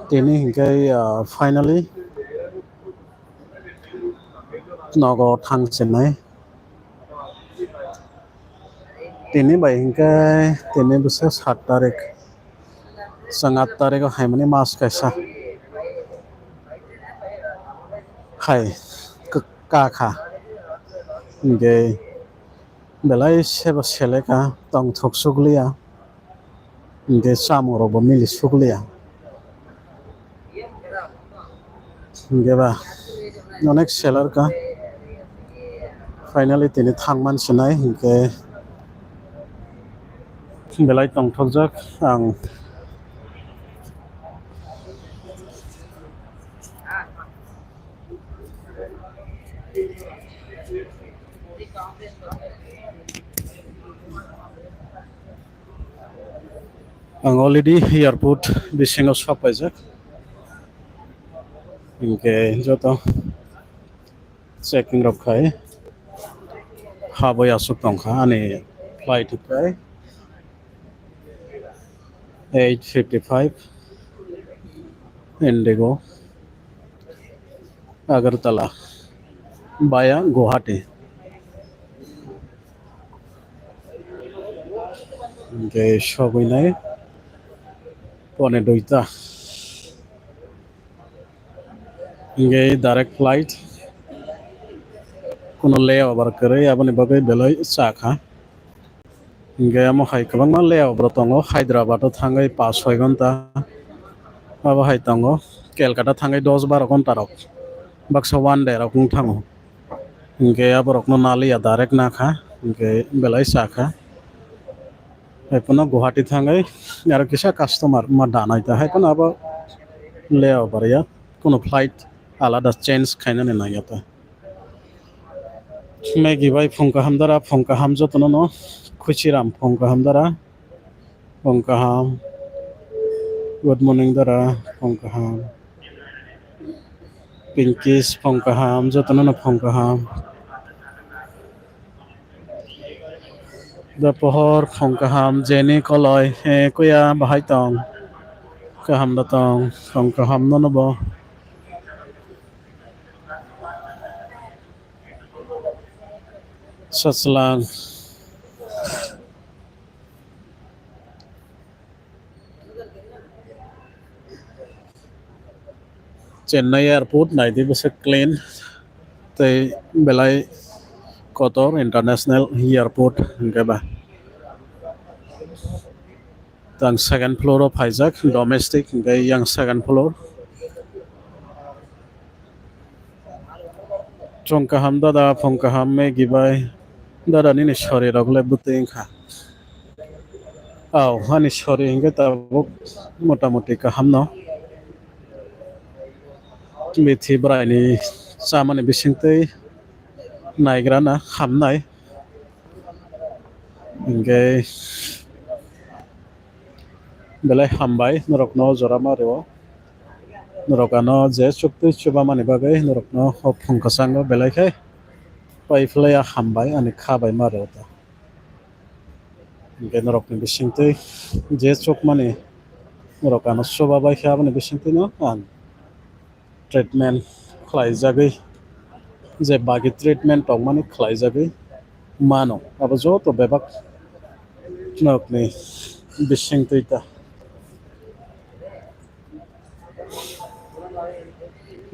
Tini hingkai finally nogo thang Chennai. Tini bai hingkai tini bisa 7 tarik. Sang 8 tarik haimani mas kaisa. Hai kakha. Hingkai belai seba seleka tong thok suglia. Hingkai samorobo milis suglia. Hingkai ba onek seller ka. Finally tini thangman sinai hingkai belai tong thokjak ang already airport bisingo sapaijak. Hingkai joto checking rok khai haboi asuk tongkha ani flight kai 8:55 Indigo Agartala via Guwahati. Hingkai sobuinai pone 2ta. Hingkai direct flight kuno layover kare aboni bagai belai chakha. Hingkai amo hai kwbangma layover tongo Hyderabad o thangai 5-6 ghonta abo hai tongo Kolkata thangai 10-12 ghonta rok baksa one day rok thango. Hingkai aborokno nalia direct nakha hingkai belai chakha. Haipano Guwahati thangai aro kisa customer ma danaita haipano abo layover ya kuno flight alada change khainani naiyata. Megi bai phongka hamdara phongka ham jotono no khuchiram phongka hamdara phongka ham good morning dara phongka ham pinkish phongka ham jotono no phongka ham da pohor phongka ham jeni koloi kuya bahai tong kaham da tong phongka ham no bo Saslang Chennai airport naidi bisa clean tei belai kotor international airport hingkai ba tang second floor of haijak domestic hingkai yang second floor chongka ham dada phongka ham megi bai dada nini shori rok lebuting kha au hani shori hingkai tabuk motamoti kaham no mithi braini chamani bisingtei naigra na hamnai hingkai belai hambai norokno jora mario norokano je chukti chubamani bagai norokno phongka chango belai khai paiflaya hambai ani khabai mario ta hingkai norokni bisingtei je chukmani norokano chubabai khe aboni bisingtei no ang treatment khlaijagoi je bagi treatment tongmani khlaijagoi mano abo joto bebak norokni bisingtei ta.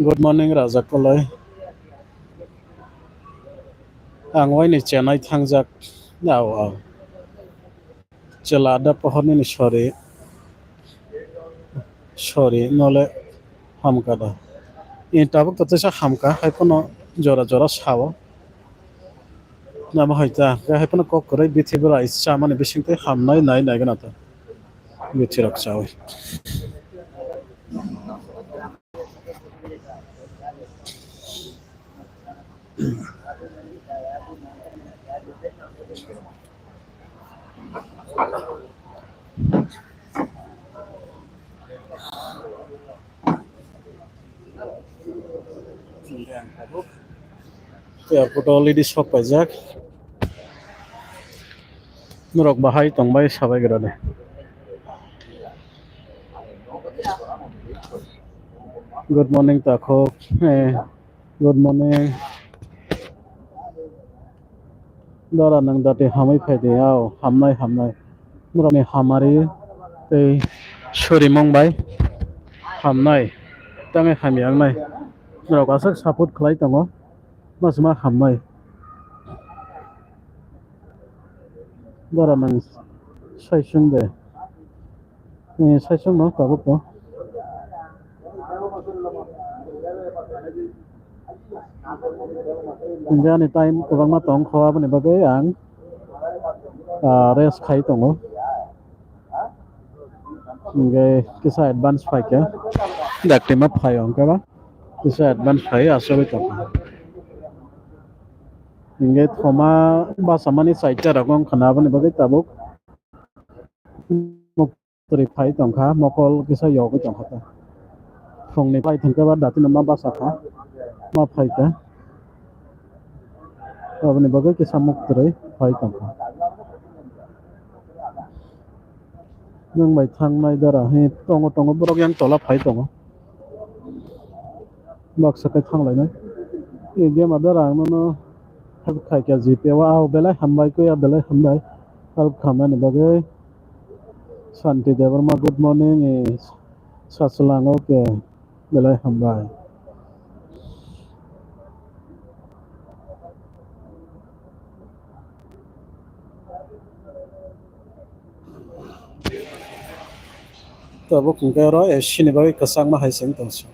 Good morning Raja Kolai. Ang waini Chennai thangjak au Chelada pohor ni sorry nole hamka da intabuk tatesa hamka haipano jora jora sawo namo haita haipano kokkorai bithibra ischa mani bisingtei hamnai nai gana ta bithirok chawi. Airport already sapaijak norok bahai tongbai sabai grade Good morning, Tako. Good morning. Dara nang dati hamai phaide yao. Hamnai hamnai. Murani hamari. Tei suri mongbai. Hamnai. Tangai hamyang nai. Murau kasak support khlai tongo. Masma hamnai. Dara nang saisung de. Saisung no tabuk no. Indiani time kubang ma tong khawa bani bagai ang rest khai tongo. Nge kisa advance phai ke. Dak team up phai ong ka ba. Kisa advance phai asabi tongo. Nge thoma ba samani site ragong khana bani bagai tabuk. Muk teri phai tong kha mokol kisa yogi tong kha. Phong ni phai thang ka ba dati nama ba sakha. Ma phai ka. Bani bagai kisa muk teri phai tong kha. Nang mai thang mai dara he tongo tongo borok yang tola phai tongo. Bak sakai thang lai nai. Ye game adara no hab khai kya jipe wa au belai hambai ko ya belai hambai. Al khamani bagai Santi Debbarma good morning is Sasalang okay belai hambai. Tabuk ngero shini bagai kasang ma hai seng tong so.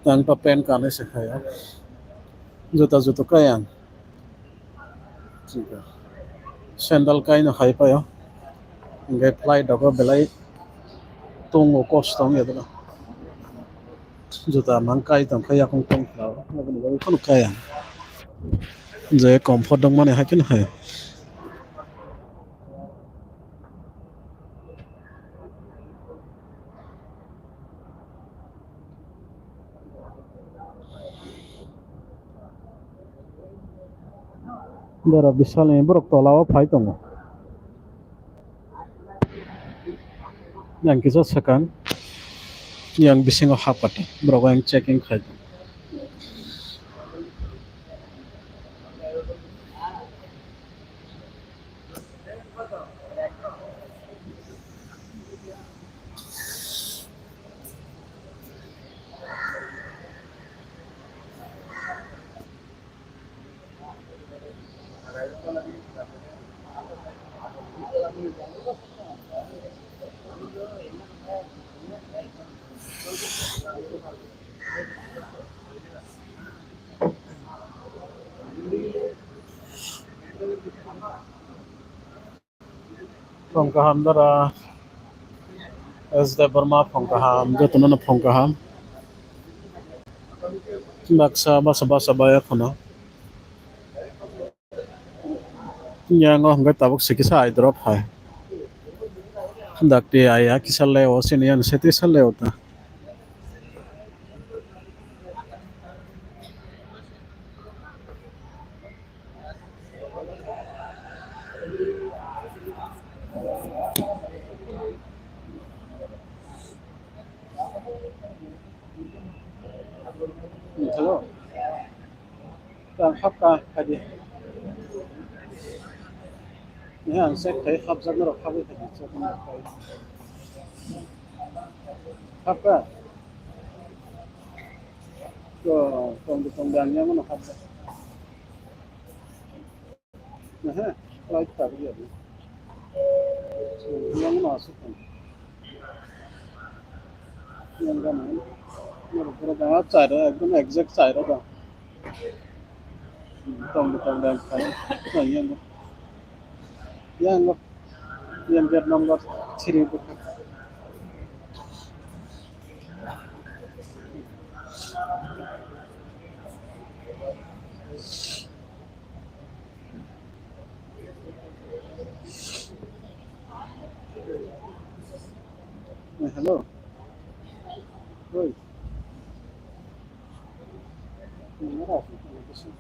Yang pa pen kane se khaya. Juta juta kayang. Jika. Sandal kai no hai pa yo. Ngai fly dogo belai tungo kostong ya dala. Juta mangkai tong kaya kong tong lao. Nabani bagai kono kayang. Je comfort dong mane hakin hai. Dara bisal ni borok tolawa phai tongo. Yang kisa sakang yang bisingo hapati. Borok yang checking khai. Phongkaham dara as Debbarma phongkaham jotono phongkaham baksa basa basa baya khono nyango hangga tabuk sikisa ai drop hai dakti aya kisale o sinian seti sale ota hello kan hapka hadi ya sek kai hap zagno hap hadi hapka ko tong yang mana hap nah like tak dia yang masuk yang mana Pura banget cara একদম exact cara dah. Tong dan kai. Nah, yang biar nomor 1000. Hello. Oi. Mana sih?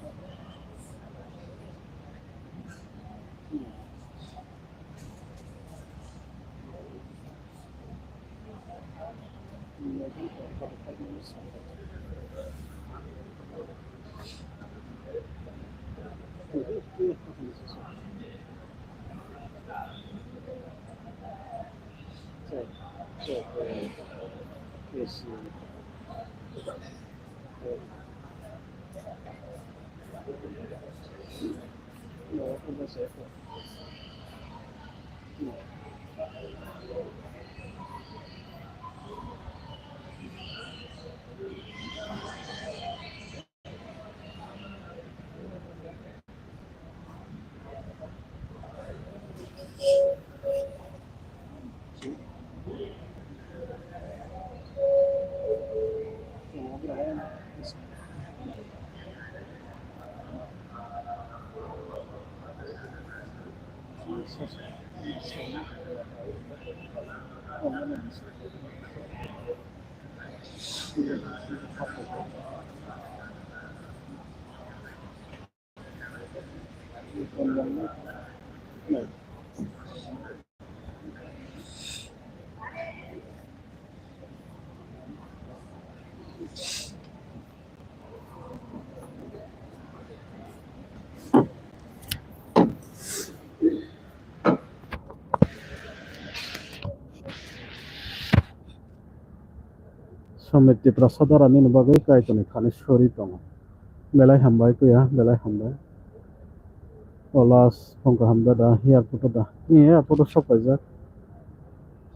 Sampai Tiprasa darah ini bagai kayak ini kan sorry tong. Belai hambai ku ya, belai hambai. Olas pongka hamba dah, ya puto dah. Iya, puto sok aja.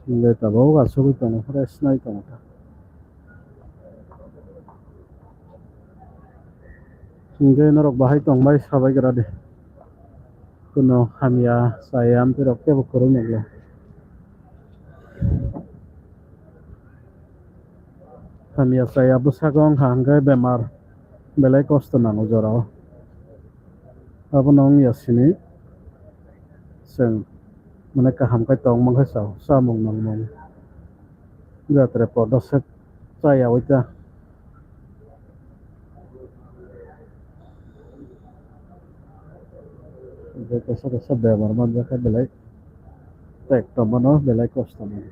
Nggak tahu gak suruh tong, fresh naik tong. Nggak norok bahai tong, bahai sabai kira deh. Kuno hamia saya hampir oke bukurun ya. Hamia saya busagong hanggai bemar. Belai kosto nang ujorao. Apa nong ya sini? Seng. Mereka hamkai tong mangkai sao, samung nang mong. Nggak terepot dosek saya wita. Nggak kesa bemar man jaka belai. Tek tomano belai kosto nang.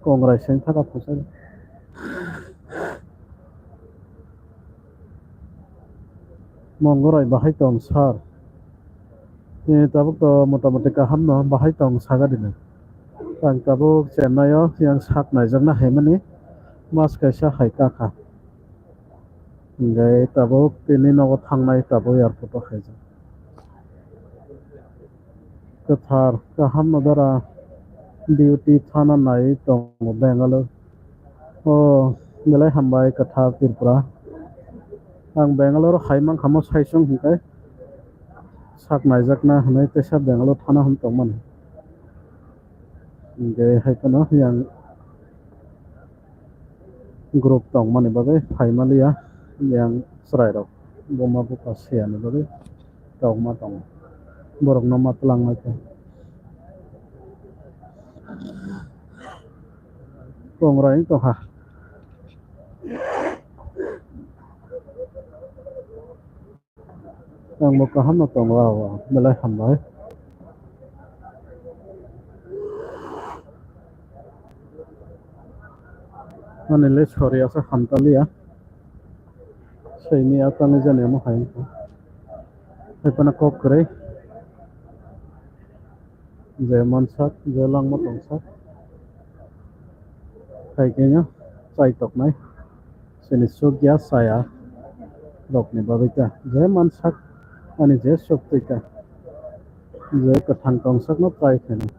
Kongres yang tak pusat. Monggorai bahai tong sar. Ini tabuk to motamoti kaham no bahai tong saga dina. Tang tabuk Chennai yang sak najak na hemani mas kaisa hai kaka. Ngai tabuk tini no thangnai tabuk airport khaija. Kathar kaham no dara duty thana nai tong Bangalore. Oh, belai hambai kathar Tiprasa. Ang Bangalore haimang hamo saisung hingkai sak najak na hanai tesa Bangalore thana hum tongman. Ngai hai kono yang grup tong mani bagai Malia yang serai rok boma buka sian bagai tong matong borok nama telang macam kongrai itu ha yang buka ham tong lawa belai hambai mani le sorry asa hamtali ya ini atau nih jane mo hai hai pana kop krai jeman sak jelang matong sak hai kenya sai tok nai sini sugya saya rok ni bagai ka jeman sak ani je sok tika je kathang tong sak no trai thena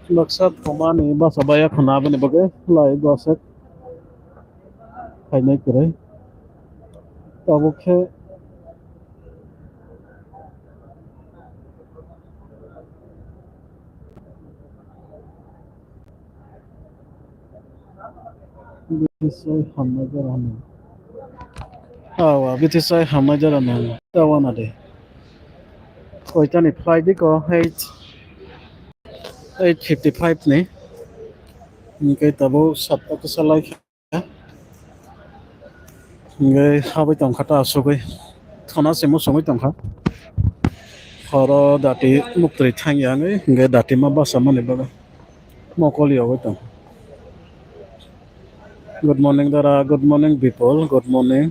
maksud komani bas abaya khana bane bagai lai gosek hai nai krai tabuk he Soy hamburger hani. बिथिसाय हामनाय जादों दावाना दे कयटानि flight दिको 8:55 नि इनके तबो 7 सालाय इनके हाबाय तंखाता आसुगै थनासे मोसङै तंखा हर दाति मुक्तरि थांयाङै इनके दाति मा बासा माने बागा मकलियाव दं गुड मर्निंग दारा good morning people good morning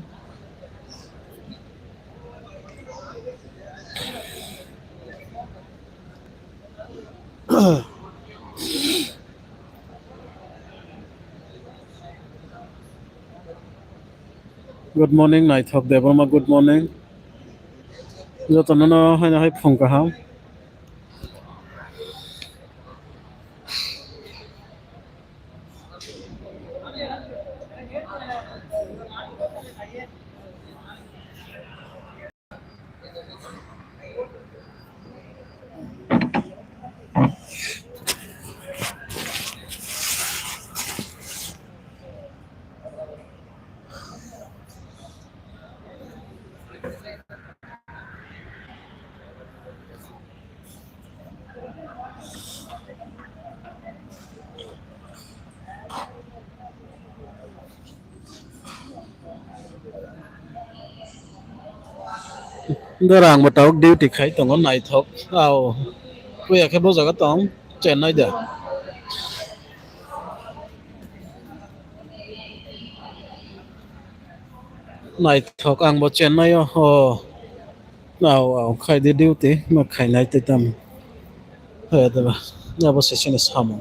good morning Naithok Debbarma good morning जतननो हाय फुंकाहा दारा आं बताओ ड्यूटी खाई तंगो नाइथक आओ कोई आखे बोजागा तंग चेन्नई दे नाइथक आंबो चेन्नई हो खायदे ड्यूटी मा खायनाय तम है दबा अब सेशन सामो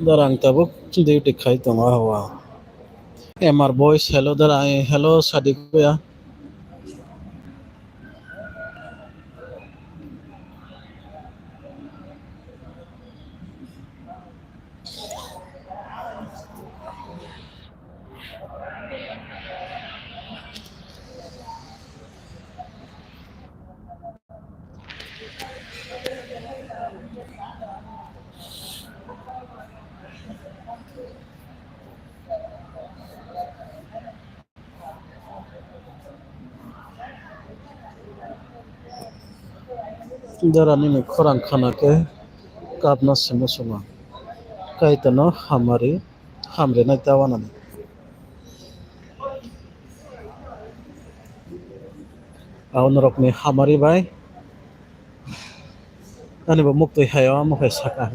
दारा आं तबो ड्यूटी खाई तंगो हवा एमआर बॉयस हेलो दारा हेलो सादिक भैया दारा निने खरां खाना के कापना सिमो समा कायतनो हमारी हमरे ना तावाना आउन रकनी हमारी बाय आनिबो मुक्तै हायाव मखाय साका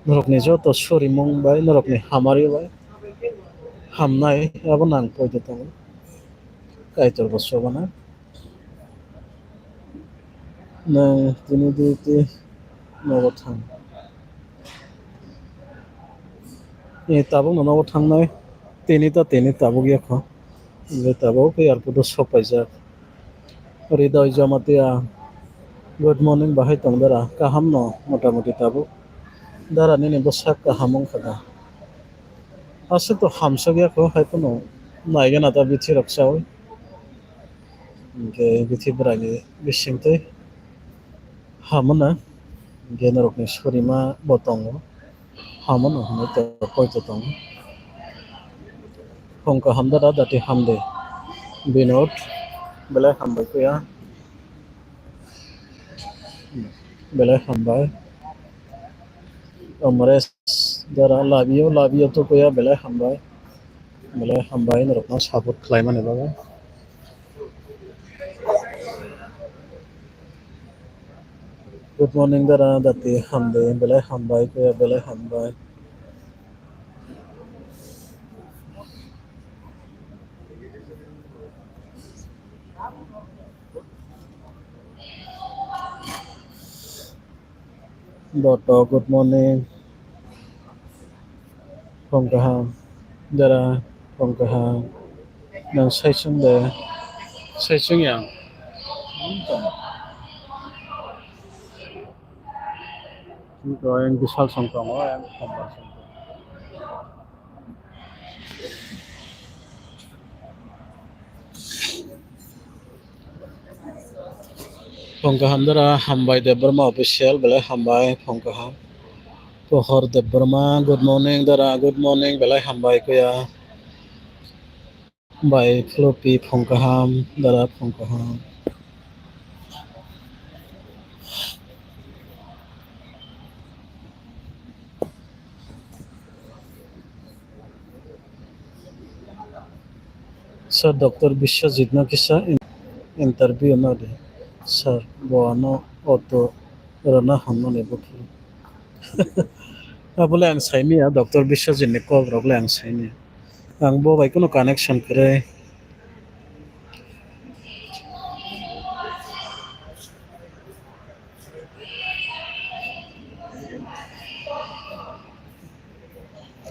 नरकनि जत सरि मंबाय नरकनि हामारि बाय हामनाय अब नां पयदो दङ कायतर बसबाना नों दिनै डिउटि माबा थां ताबो ननाव थांनाय तेनि ताबो गैयाखा ताबो एयारपर्ट सफायजा हृदय जमातिया गुड मर्निंग बाहाय दं दारा काहाम न मथा मथि ताबो दारा निने बसा काहामं खाता आसे तो हामसा गैयाखो हायखो न नायगोन आता बिथि रक्षाव इनके बिथि ब्रानि बिसिमते हामोना गेनरकनि सरिमा बतंग हामोन हमने तो पयतो दं फंका हामदारा दाति हामदे बिनोद बेलाय हामबाय फैया बेलाय हामबाय अमरेश दारा लाबियो तो फैया बेलाय हामबाय नरकना सापर्ट खालायमाने बाबा गुड मर्निंग दारा दाति हामदे बेलाय हामबाय फैया बेलाय हामबाय Dotto, good morning. Pongkaham, Dara, Pongkaham. Nang Saisung de, Saisung yang. Ito yung Bisal Songkong, yung Pongkaham Songkong. Pongkaham Dara, Hambay Debbarma official, bala Hambay, Pongkaham. Pohor Debbarma, good morning, Dara, good morning, Belai Hambai Kuya, by Floppy Funkaham, Dara Funkaham. Sir Dr. Bishwajit na kisa interview na de. Sir, boano auto rana hamno ne bukhi. Abule ang saimi ya Dr. Bishwajit ne call robule ang saimi. Ang bo bai kuno connection kare.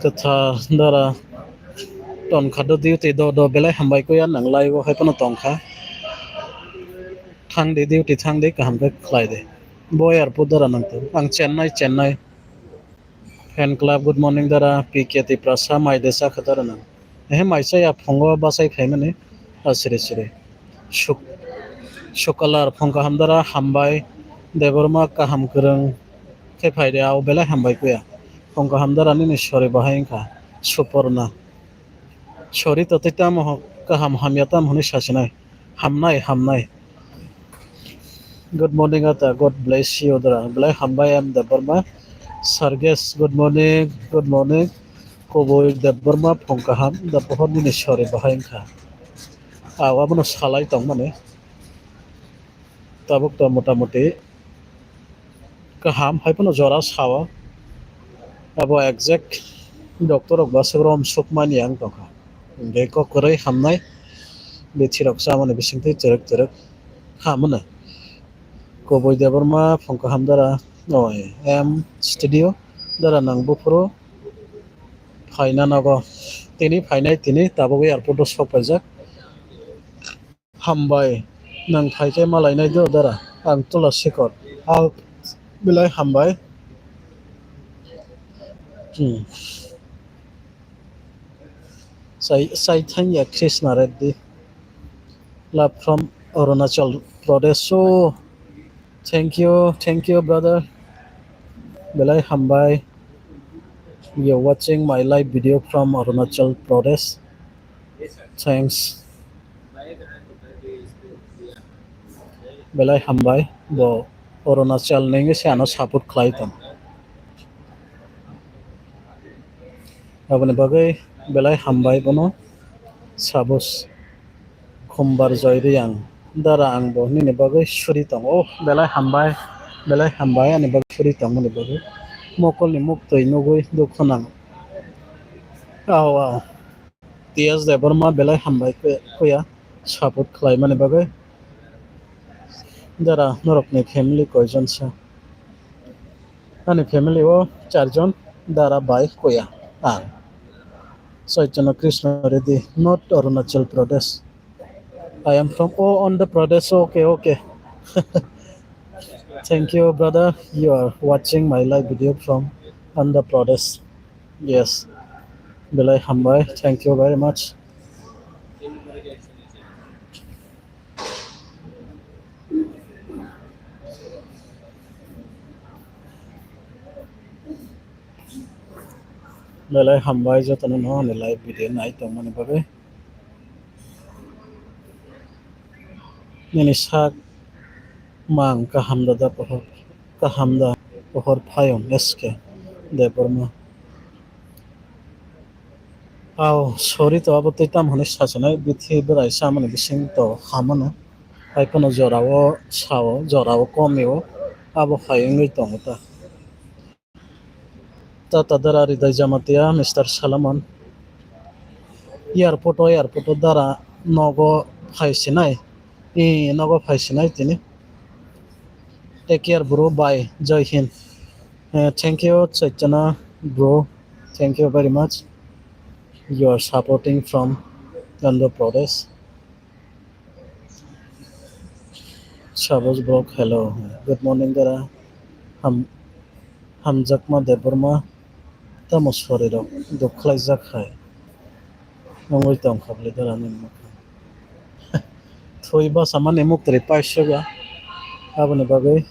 Tata Dara ton khado duty do belai hambai ko ya nang lai bo hai kono tongkha. Thang de duty thang de kaham ke khlai de. Boy airport Dara nang to. Ang Chennai. Fan club good morning Dara PK Tiprasa mai desa khatara nang. Maisa ya phongo basai phaimane asire. Shuk Shukalar Phongka Hamdara Hambai Debarma Kaham Kurung Kepaide Au Bela Hambai Kuya Phongka Hamdara Nini Shori Bahainka Suporna Shori Totitam Kaham Hamyatam Huni Shashinai Hamnai Good morning Ata God bless you Dara Bela Hambai am Debarma Sarges good morning Koboy Debarma Phongka Ham the Pohor Nini Shori Bahainka Awabuno Salai Tong Mane Tabuk to Motamuti Kaham Hypano Jora Sawa Abo exact Doctor of Basabrom Sukman Yang Toka. Geko Kore Hamnai, Bitirok Saman Bisinti Terek Hamana. Koboy Debarma, Fonka Hamdara, no M Studio, Dara Nang Bupro, Paina Nago, Tini, Tabawi Arputo Sopazak, Hambai, Nang Paite Malay do Dara, Antula Sikor, Al Bilai Hambai, Saitanya Krishna Reddy. Love from Arunachal Pradesh. So, thank you, brother. Belai Hambai, you're watching my live video from Arunachal Pradesh. Thanks, Belai Hambai. Bo Arunachal nengi si ano saput klaitan. Abone bagai Belai Hambai bono sabus kumbar joyri yang dara ang bo ni bagai suri tong. Oh, Belai Hambai ani bagai suri tong ni bagai. Mokol ni muktoi nugui dukhonang. Wow. Tias Debarma Belai Hambai Kuya Saput Klaiman Bagai Dara Norokni family Kojan sa Ani family o Charjon Dara Bai Kuya An Saitana Krishna Reddy not Arunachal Pradesh. I am from on the Pradesh. Okay. Thank you, brother. You are watching my live video from Andhra Pradesh. Yes, Belai Hambai. Thank you very much. Belai Hambai Jatana no live video night on Mani Bagai. Ninisak Mang Kahamda da Pohor Kahamda Pohor Payom SK Debarma. Aw sorry to about tam hone sasana bithi berai samane bising to hamana haipano jorawo sawo jorawo komeo abo hayengoi tongota ta tadara ridai jamatia Mr. Salaman airport dara nogo phaisinai nogo phaisinai tini take care bro bye jai hind. Thank you Chaitanya bro, thank you very much. You are supporting from Andhra Pradesh. Shabash bro, hello. Good morning, Dara. Ham Hamjakma Debarma. Tamoshoriro. Duklai Zakhai. Nongoi Tom Kabli Dara Nimuk. Thoiba Saman Emuk Tripai Sugar. Abane Bagay.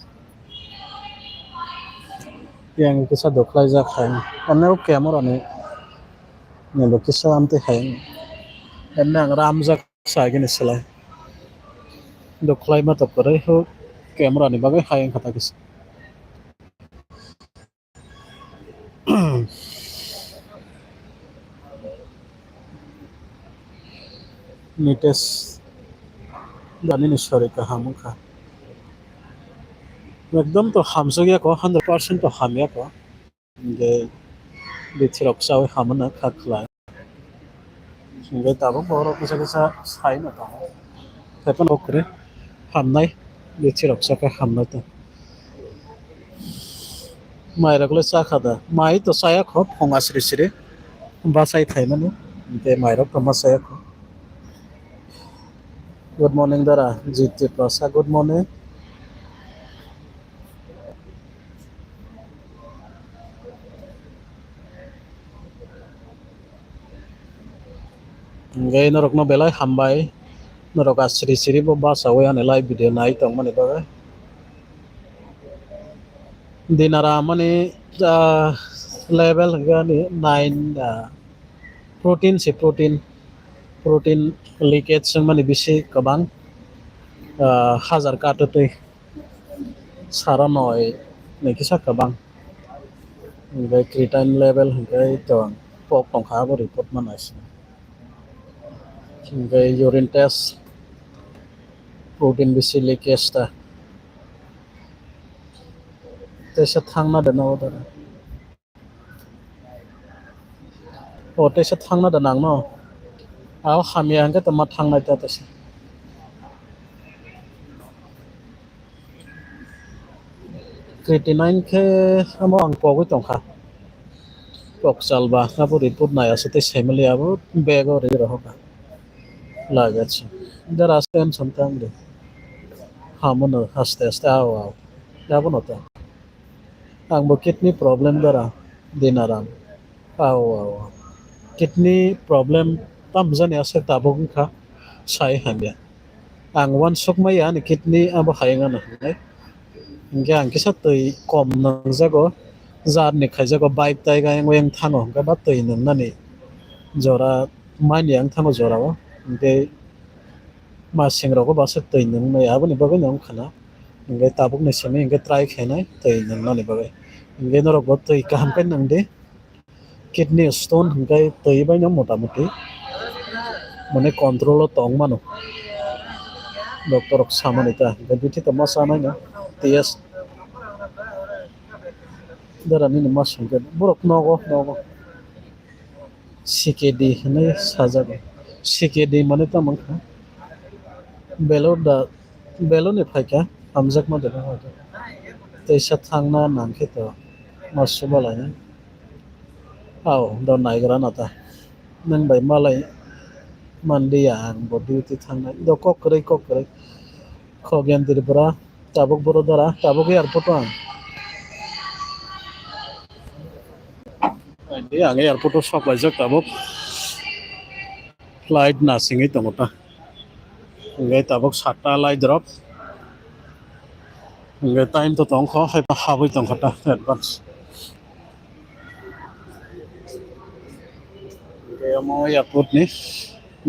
yang kisah doklai za khain aneu camera ne lo kisah amte khain enang ram za sa gini selai doklai ma to kore ho camera ni bagai khain kata kis nites dani ni sore ka hamukha একদম তো হামসগিয়া ko 100% তো হামিয়া ko ge bichirok sawi hamana khakla ge tabo boro kisa kisa sai na ta tepan okre hamnai bichirok saka hamnai ta mai rakle sa khada mai to saya kho phonga sri sri basai thai manu ge mai rok to masaya kho good morning dara jit Tiprasa good morning ge norok no belai hambai norok asri sri bo basa we ane live video nai tong mani ba dinara mani level gani 9 protein si protein leakage sang mani bisi kabang hajar katutui sara noi nekisa kabang hinggai creatine level hinggai tong pok tong kha bo report manas hinggai urine test protein bisi leakage ta tesa thangna da no da o tesa thangna da nang no aw khamia hingga tama thangna ta tesa creatinine ke amo ang pogoi tong kha pok salba abo report nai asate semeli abo bego re rohoka lagach dar asten samtang de hamono haste haste aw jabo nota ang bo kidney problem dara dinaram aw aw kidney problem tam jani ase tabok kha sai hamya ang wan sok mai ani kidney abo hayenga na nai hingga ang kisa tui kom nang jago jar ni khaijago bike tai ga yang weng thango ga ba tui nang nani jora mani yang thango jora o hingga ma singrogo ba se tui nang mai abo ni bagai nang khana hingga tabuk ni sami hingga try khainai tui nang nani bagai hingga norok bo tui kaham kai nang de kidney stone hingga tui bai nang motamuti mane control o tong mano doktor rok samani ta hingga biti to masana na ts dara ni mas hingga borok nogo CKD hene sajago CKD mane ta mangkha beloda beloni phaika amjak ma de hoto teisa thangna nangkhe to masubala aw do naigra nata nang bai malai mandi yang bo duty thangnai do kokrei khogen Tiprasa tabuk borodara tabuk airport ang di ang airport o sok laijak tabuk flight na singi tongota ngai tabuk satta lai drop ngai time to tong kho hai pa habui tong khata advance ngai mo airport ni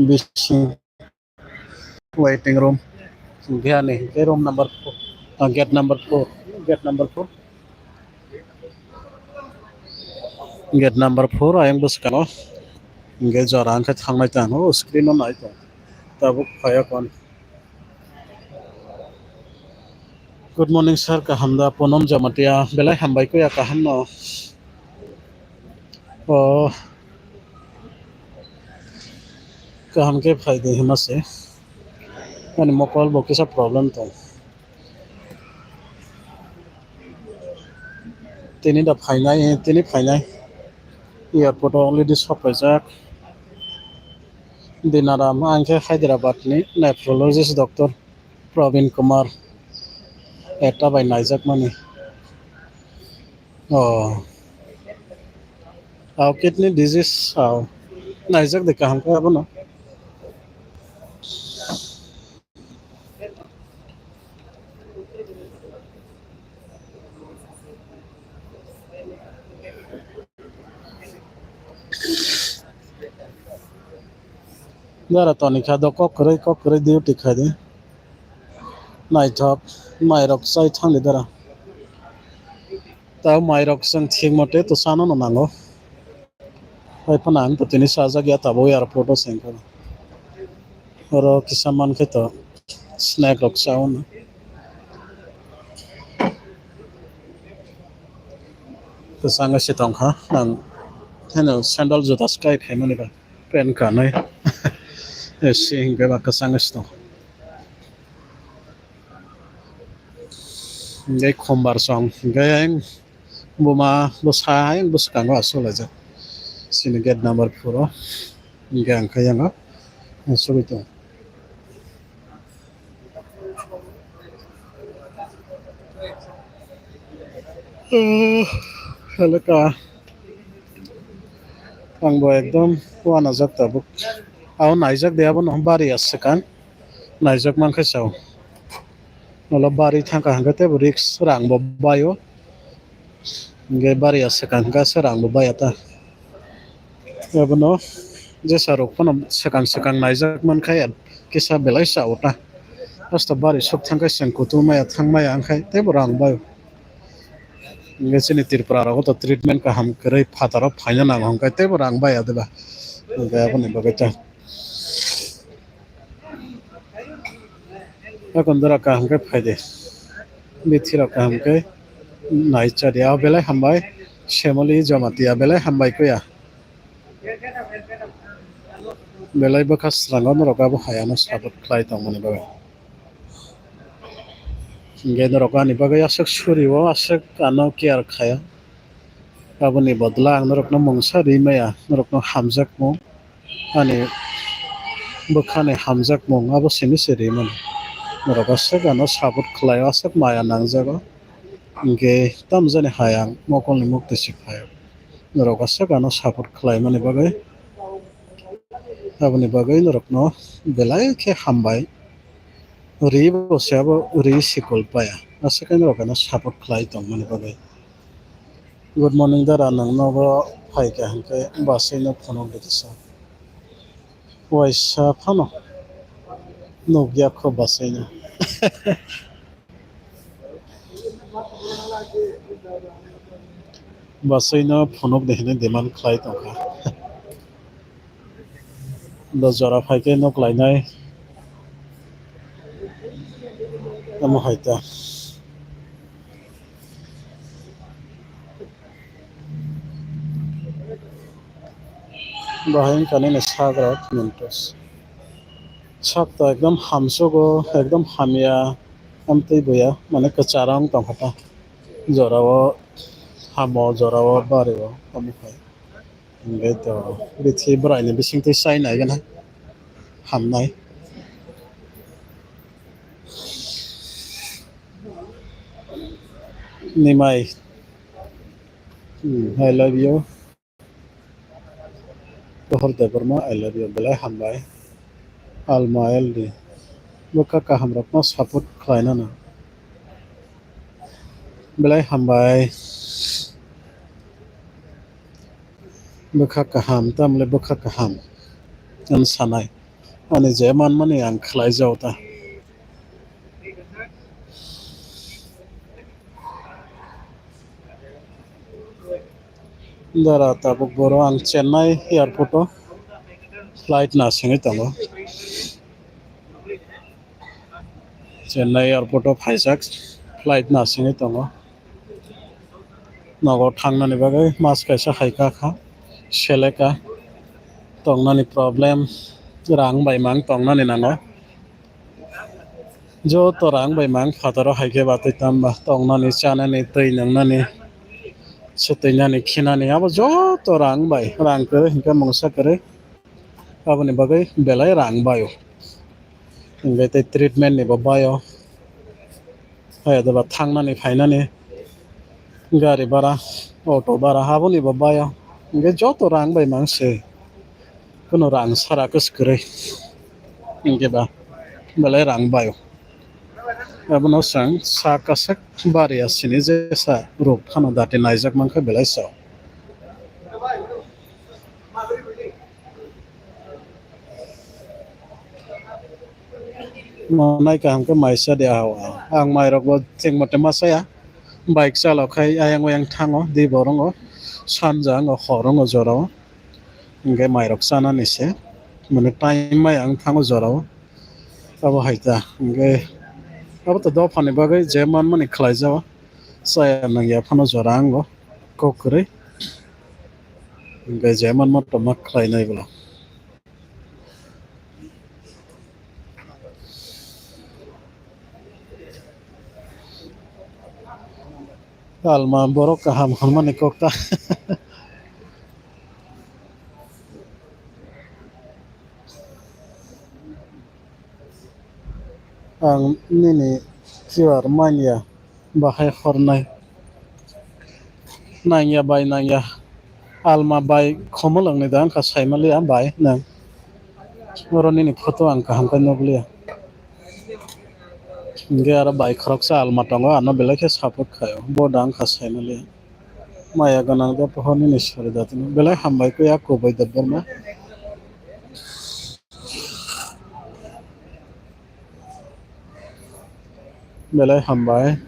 bisi waiting room dia nih ke room number 4 gate number 4 gate number 4 gate number 4 ayang bus kano ngai jorang kha thangnai ta no screen on nai to tabuk phaya kon good morning sir kahamda ponom jamatia belai hambai ko ya kaham no o kaham ke फायदे हिमा से अनि मकल बकिसा problem तो তিনি फाइनाय airport already सफायजाक दिनाराम आंखे हायद्राबादनि nephrologist doctor Praveen Kumar eta by naijak mani kidney disease naijak de kaham ka abono Dara tonika do kokore duty khade. Naithok mairok chai thangni dara. Ta mairok sang thik mote to sano no nango. Hai panang to tini saja gya tabo yar photo sengkar. Oro kisaman ke to snack rok saun. To sanga sitong ha nang heno sandal jota sky khaimani ba. Pen ka nai. Sing ke ba ka sanga sitong. Ngai khombar song ngai buma bosha yang bos kanggo asol aja. Sini gate number 4 ngai angka yang asol itu. Halaka angbo ekdom wana jak tabuk. Aw naijak de abo no bari askan. Naijak man khasaw. Nola bari thangka hangate riks rang bo bayo. Ngai bari askan ka sarang bo bayata. Abo je sarok pano sekang naijak man khayat kisa belai sauta. Hasta bari sok thangka sengkutu maya thangmaya angkai te borang bayo. Ngai sini Tiprasa ko to treatment ka ham kare phataro phaina na angkai te borang baya deba. Ngai abo ni bagata. Akon dara ka hamkai phaide. Bithira ka hamkai naicha dia belai hambai shemoli jamatia belai hambai ko ya. Belai bakas rangon roka bo hayano sabot klai tongmani baga. Ngai roka ni baga asak suriwo asak ano kiar khaya. Aboni bodla ang norokno mongsa rimaya norokno hamjak mo ani bukhane hamjak mo abo sini seriman. Norok asak ano sabot khlai asak maya nangjago. Ngai tamjani hayang mokolni mukti sikhaya. Norok asak ano sabot khlai mani bagai. Aboni bagai norokno belai ke hambai. Ri bose abo ri sikol paya. Asak ano rokano sabot khlai tongmani bagai. Good morning dara nang nogo phai ka hangke basai no phono ditsa. Waisa phano nogya kho basai na. Basai no phono dehne demand khlai tongka. Do jora phai ke nok lainai amo haita. Bahain kanene sagra mintos. Sak to ekdom hamsogo ekdom hamya amtei boya mane kacharang tongkata. Jorawo hamo jorawo bariwo amo hai. Ngai to bithi brai ni bising te sai nai gana hamnai. Nimai I love you. Pohor Debbarma I love you belai hambai. Almael di. Buka ka hamrokno support khlaina na. Belai hambai. Buka ka ham tamle buka ka ham. An sanai. Ani jeman mani ang khlai jauta. Dara tabuk boro ang Chennai airport flight na singi tango. Chennai airport phaijak flight na singi tango. Nogo thangnani bagai mas kaisa haika kha seleka tongnani problem rang bai mang tongnani nango. Jo to rang bai mang phataro haike batai tamba tongnani chanani tei nangnani setainani khinani abo jo to rang bai rang kare hingka mongsa kare aboni bagai belai rang bayo. Hingkai tei treatment ni bo bayo. Hai deba thangnani phainani gari bara auto bara haboni bo bayo. Hingkai joto rang bai mang se kono rang sara kare hingke ba belai rang bayo. Abono sang sakasak bari asini jesa rok phano dati naijak mangkha belai sa. Manai kaham ke maisa de aw aw. Ang mairok bo ting mate masaya. Bike chalokai ayang oyang thango di borongo. Sanjang o khorong o jorao. Hingke mairok sana nise. Mane time mai ang thango jorao. Abo haita. Hingke abo to do phani bagai je man mani khlai jawa. Saya nang ya phano jorango. Kokre. Hingke je man ma to mak khlai nai bolo. Alma borok kaham hamani kokta. Ang nini kiwar manya bahai khornai. Nangya bai nangya. Alma bai khomolang ni dang ka saimali am bai nang. Moroni ni photo ang kaham ka noglia. Nge ara bai khorok sa alma tongo ano belai ke support khayo. Bo dang ka saimali. Maya ganang da pohoni ni sori datino. Belai hambai ko ya ko bai dabbar ma. Belai hambai.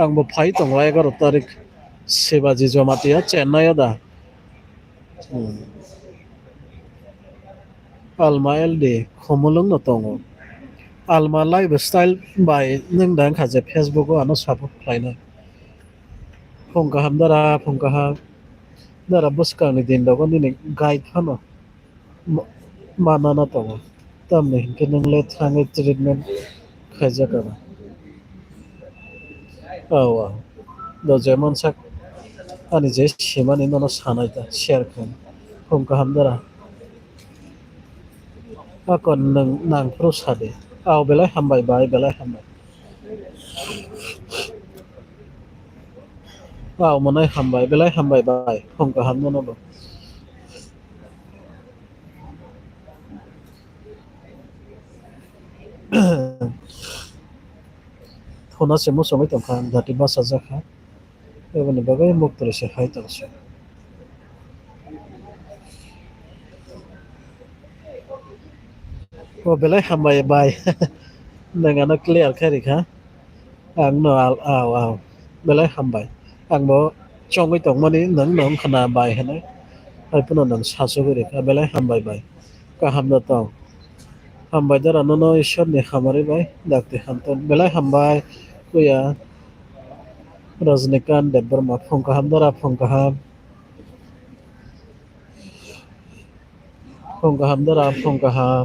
Ang bo phai tongo 11 tarik sebaji jomati ya Chennai da. Alma LD khomolong no tongo. Alma live style bai nang dang kha je Facebook o ano support khlaina. Phongka ham dara phongka ha dara buska ni din dogo ni guide phano. Manana tongo. Tamne hinke nang le thangai treatment khaja kara. Awa. Do যেমন sak ani je simani nono sanai ta share khan phongka ham dara akon nang pro sade aw belai hambai bai belai hambai aw manai hambai belai hambai bai phongka ham nono bo thona se mo somai tongkha dhati basa jakha eboni bagai muktore se khai tangse o belai hambai bai nangano clear khai rikha ang no aw belai hambai ang bo chongoi tongmani nang nong khana bai hene ai puno nang sasugoi rikha belai hambai bai kaham na tong hambai dara nono ishwar ni hamari bai dakte hamton belai hambai kuya Rajnikant Debbarma phongka ham dara phongka ham dara phongka ham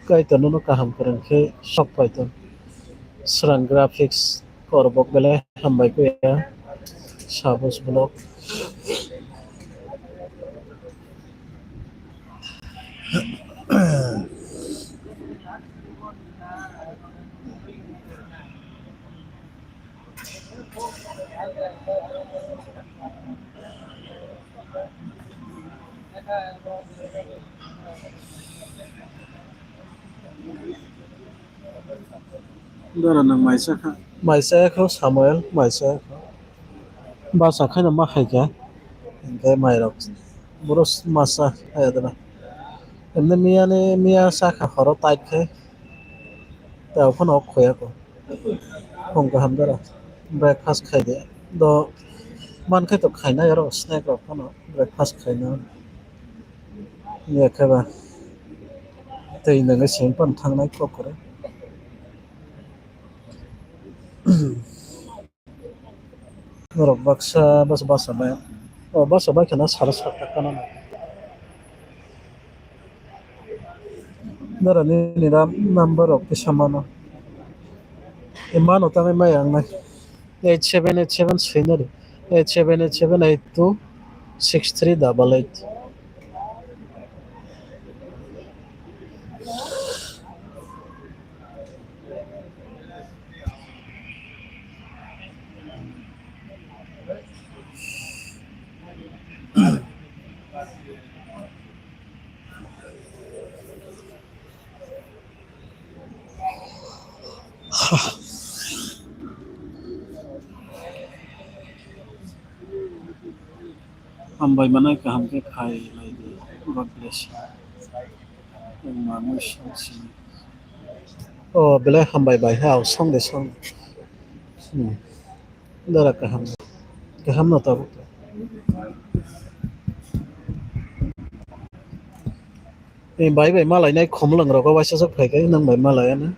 kai to nono kaham karang khe sok paiton srang graphics korbok belai hambai kuya sabos blog dara nang maisa kho Samuel maisa basa khaina ma khaika hingke mairok boros masa ayadana emne miya sakha khoro tight khai taw phono khoya ko phongka ham dara breakfast khaide do man khai to khaina yaro snack rok phono breakfast khaina ni khaba tei nang sing pan thangnai kokore rok baksa basa bai o basa bai kana 7.5 kana dara ni number rok samano imano tangai mai ang nai 8787 seinari 8787826388 हामबाय माने गाहामखे खाय लायदि God bless you. Oh, belai hambai bai ha song de song. Dara kaham. Kaham na tabu. Bai bai malai nai khomlang rok ba sa phai kai nang bai malai na.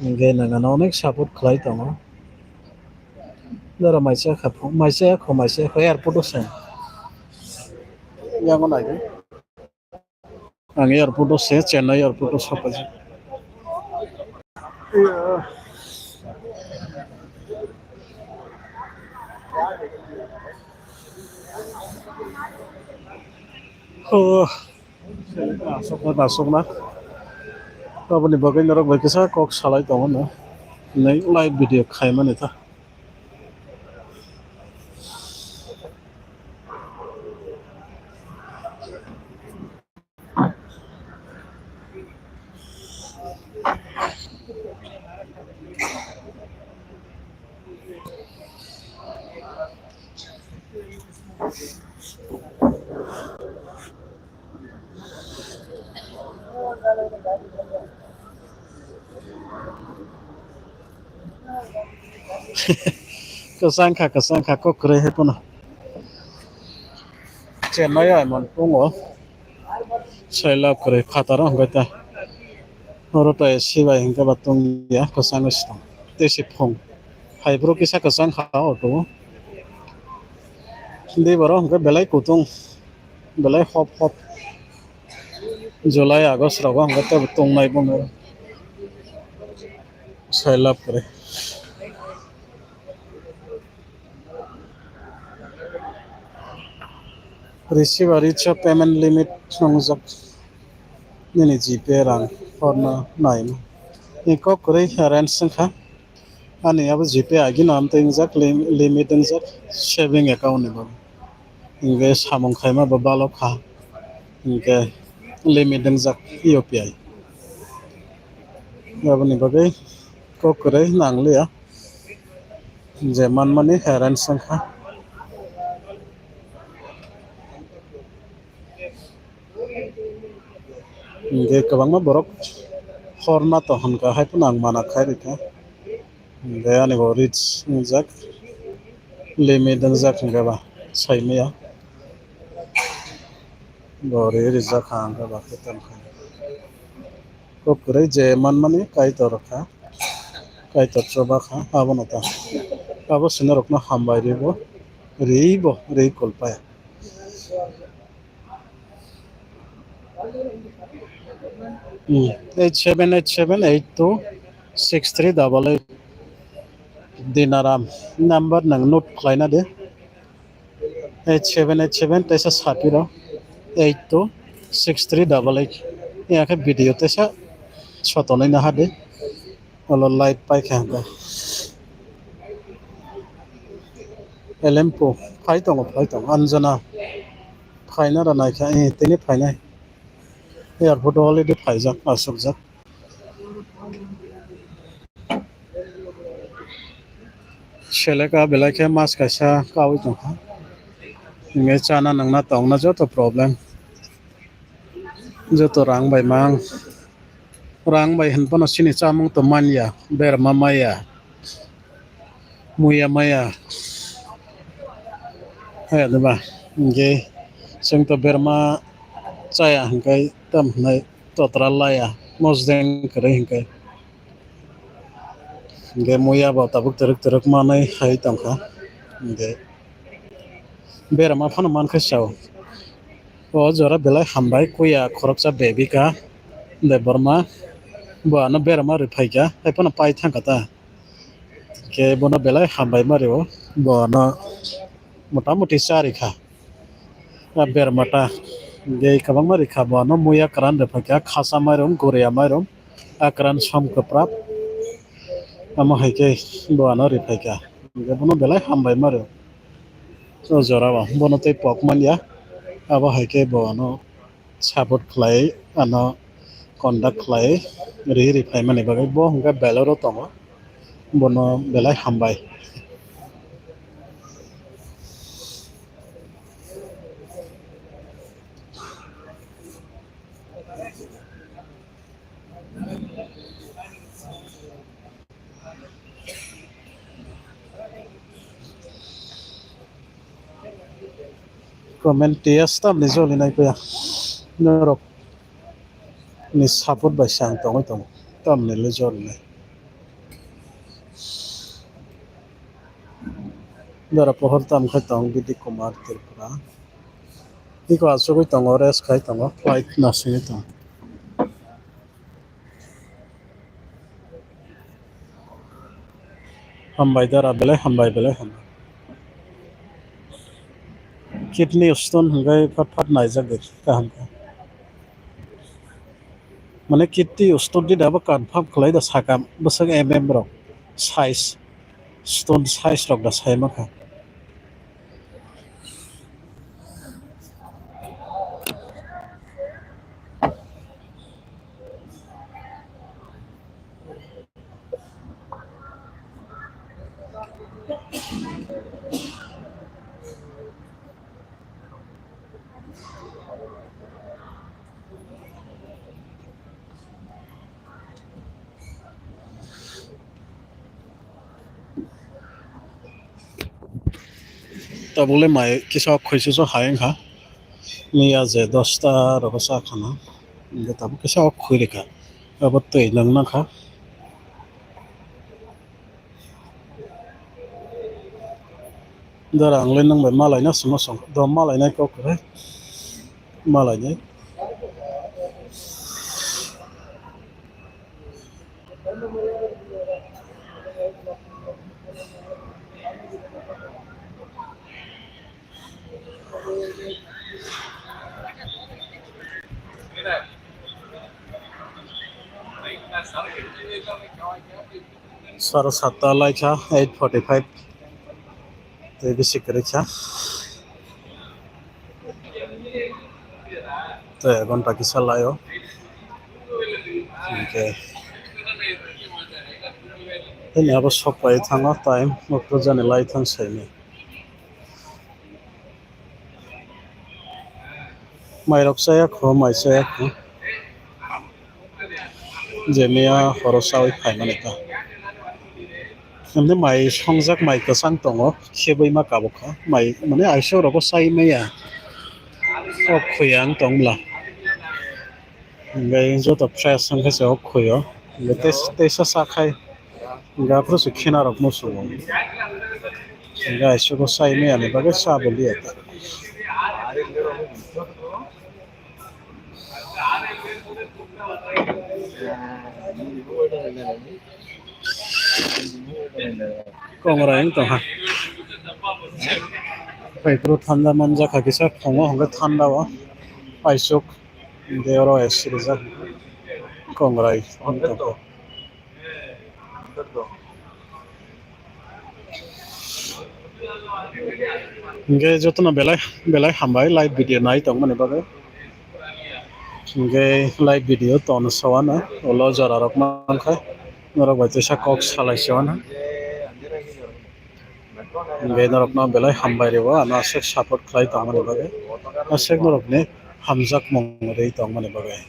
Ge na na onek support khlai tongo. Dara maisa kho airport se. Yango nai ge. Ang airport se Chennai airport sa pa. Yeah. Oh, masuk na. Aboni bagai narok bai kisa kok salai tongo na. Nai live video khai mane ta. Kesangka kok kere he puna. Chennai ai mon pungo. Saila kere khatara ngata. Oroto sibai hingga batung ya kesang istong. Tesi phong. Haibro kisa kesang khao to. Di baro hingga belai kutung. Belai hop. July August rawa hingga te batung nai bungo. Saila kere. Receive reach payment limit songjak. Nini GPay rang. Forna nai. Iko kere rent sangka. Ani abu GPay agi nam te ingjak limit ingjak saving account ni bang. Inge samong khaima babalo kha. Inge limit ingjak UPI. Aboni bagai kok kere nangli ya. Jeman mani heran sangka. Inge kabang ma borok horna to hanka hai punang mana khai rika. Inge ani bo reach ingjak limit ingjak inge ba saime ya. Bori rijak hangka ba ketan khai. Kok kere jeman mani kai to rakha. Kai to choba kha abono ta. Abo sinarok na hambai ribo rei kolpa ya. 8787826388 dinaram number nang note khlaina de 8787 tesa sapiro 826388 ya ke video tesa sotonai na hade olo light pai khanga elempo phai tong anjana phaina ra nai kha tini phaina airport already phaijak asukjak seleka belake mas kaisa kawi tongkha nge chana nangna tongna joto problem joto rang bai hanpano sini chamung to manya berma maya muya maya hai adaba nge sing to berma chaya hangkai tam nai totra laya mosdeng kare hangkai nge muya ba tabuk teruk manai hai tongkha nge berma phano mankha chao o jora belai hambai kuya khoroksa baby ka Debbarma bo ano berama rifaiga epono pai thangkata ke bono belai hambai mario bo ano motamuti chari kha bermata ge kabang mari kha bo ano muya kran rifaiga khasa mairom goria mairom akran som kaprap amo haike bo ano rifaiga ge bono belai hambai mario so jora ba bono tei pokman ya abo haike bo ano support khlai ano conduct khlai rifai mani bagai bo hingga beloro tongo bono belai hambai. Comment tias tam ni zoli nai kuya. Norok ni support by sang tong tam ni le zoli nai. Dara pohor tam khai tong bidi kumar tirpura. Iko aso kui tong ores khai tong flight nasingi tong. Hambai dara belai hambai belai hambai. Kidney stone hinggai fat naijak kaham ka. Mane kidney stone di daba confirm khlai da sakam basang rok size stone size rok da sai maka. Tabule mai kisa khoisi so haeng ha. Ni aje 10 ta rosa khana. Nge tabu kisa khoi ka. Abat tei nang na kha. Dara angle nang bai malai na sumo song. Do malai nai ko kre. Malai nai. Sara 7 lai cha 8:45. Te bisi kre cha. Te gonta kisa layo. Okay. Ini abo sopai thanga time mokto jane lai thang sai ni. Mai rok saya kho mai saya kho. Jemia horosai phai mane ka. Namne mai songjak mai kasang tongo kheboi ma kabokha mai mane aisho rok sai meya. Ok khuyang tongla. Ngai jo to fresh sang kha se ok khuyo. Te sa sa khai. Nga pro su khina rok mo su. Nga aisho ko sai meya ne bagai sa boli eta. Kongraing to ha. Pai pro thanda manja kha kisa khongo honga thanda wa. Aishok deoro esiriza. Kongrai to. Nge jotna belai hambai live video nai tong mane bagai. Nge live video ton sawana olo jara rok man khai. Norok bai tesa kok salai sawana. Nge norok na belai hambai rewa ana sek support khlai tong mane bagai. Asek norok ne hamjak mong rei tong mane bagai.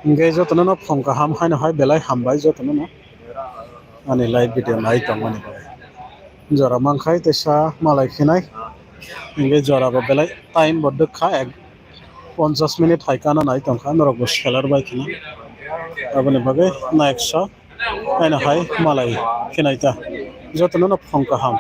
Nge jotna no phong ka ham haina hai belai hambai jotna no. Ani live video nai tong mane bagai. Jara man khai tesa malai khinai. Nge jara ba belai time bodde kha 50 minute haikana nai tong kha norok bo seller bai khina. Abone bagai na 100 aina hai malai khinai ta. Jotna no phong ka ham.